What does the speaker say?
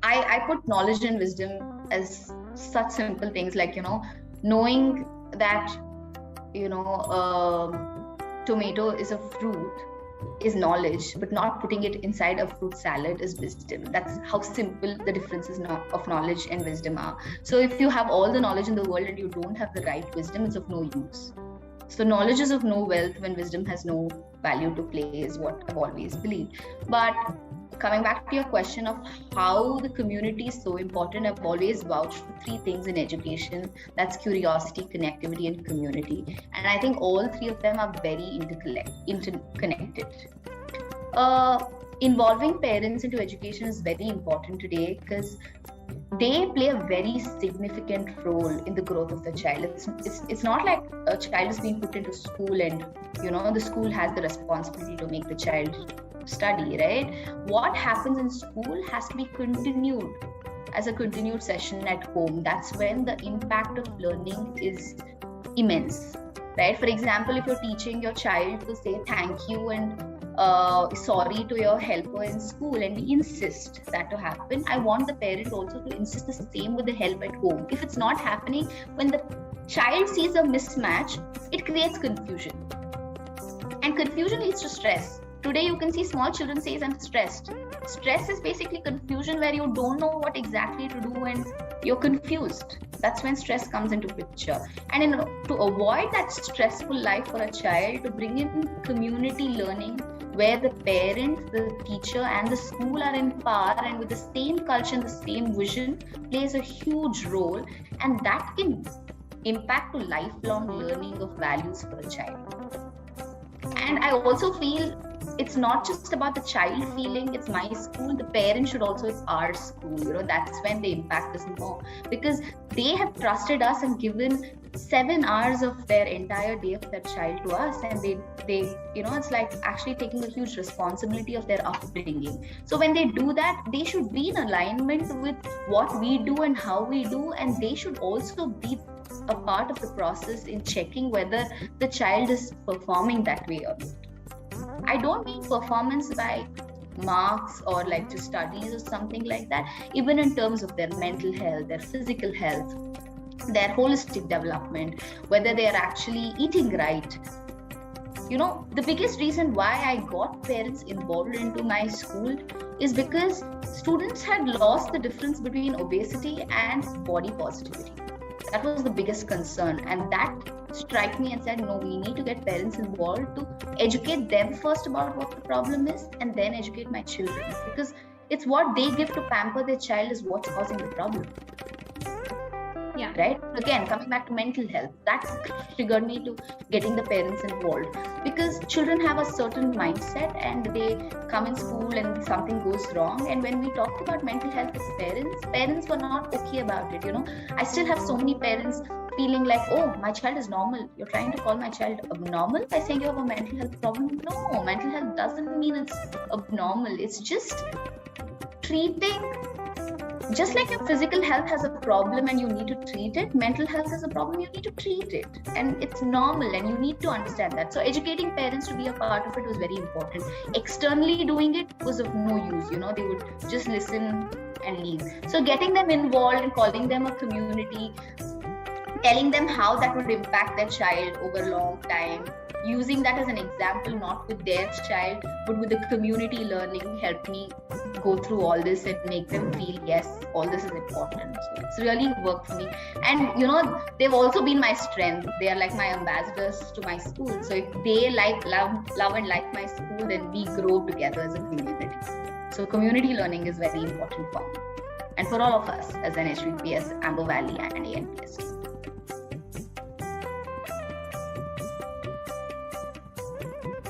I put knowledge and wisdom as such simple things, like, knowing that, tomato is a fruit is knowledge, but not putting it inside a fruit salad is wisdom. That's how simple the differences of knowledge and wisdom are. So if you have all the knowledge in the world and you don't have the right wisdom, it's of no use. So knowledge is of no wealth when wisdom has no value to play, is what I've always believed. But coming back to your question of how the community is so important, I've always vouched for three things in education. That's curiosity, connectivity, and community. And I think all three of them are very interconnected. Involving parents into education is very important today because they play a very significant role in the growth of the child. It's not like a child is being put into school and the school has the responsibility to make the child study, right? What happens in school has to be continued as a continued session at home. That's when the impact of learning is immense, right? For example, if you're teaching your child to say thank you and sorry to your helper in school, and we insist that to happen, I want the parent also to insist the same with the help at home. If it's not happening, when the child sees a mismatch, it creates confusion, and confusion leads to stress. Today you can see small children say, I'm stressed. Stress is basically confusion, where you don't know what exactly to do and you're confused. That's when stress comes into picture. And to avoid that stressful life for a child, to bring in community learning where the parent, the teacher, and the school are in power and with the same culture and the same vision, plays a huge role, and that can impact to lifelong learning of values for a child. And I also feel it's not just about the child feeling it's my school, the parent should also, it's our school. That's when they impact us more, because they have trusted us and given 7 hours of their entire day of their child to us, and they it's like actually taking a huge responsibility of their upbringing. So when they do that, they should be in alignment with what we do and how we do, and they should also be a part of the process in checking whether the child is performing that way or not. I don't mean performance by marks or like just studies or something like that, even in terms of their mental health, their physical health, their holistic development, whether they are actually eating right. The biggest reason why I got parents involved into my school is because students had lost the difference between obesity and body positivity. That was the biggest concern, and that struck me and said, no, we need to get parents involved to educate them first about what the problem is, and then educate my children, because it's what they give to pamper their child is what's causing the problem. Yeah. Right? Again, coming back to mental health, that triggered me to getting the parents involved, because children have a certain mindset and they come in school and something goes wrong. And when we talked about mental health with parents were not okay about it. I still have so many parents feeling like, oh, my child is normal. You're trying to call my child abnormal by saying you have a mental health problem. No, mental health doesn't mean it's abnormal. It's just treating. Just like your physical health has a problem and you need to treat it, mental health has a problem, you need to treat it. And it's normal and you need to understand that. So educating parents to be a part of it was very important. Externally doing it was of no use, they would just listen and leave. So getting them involved and calling them a community, telling them how that would impact their child over a long time, using that as an example, not with their child, but with the community learning, helped me go through all this and make them feel, yes, all this is important. So it's really worked for me. And, they've also been my strength. They are like my ambassadors to my school. So if they love and like my school, then we grow together as a community. So community learning is very important for me and for all of us as an HVPS, Amber Valley and ANPS.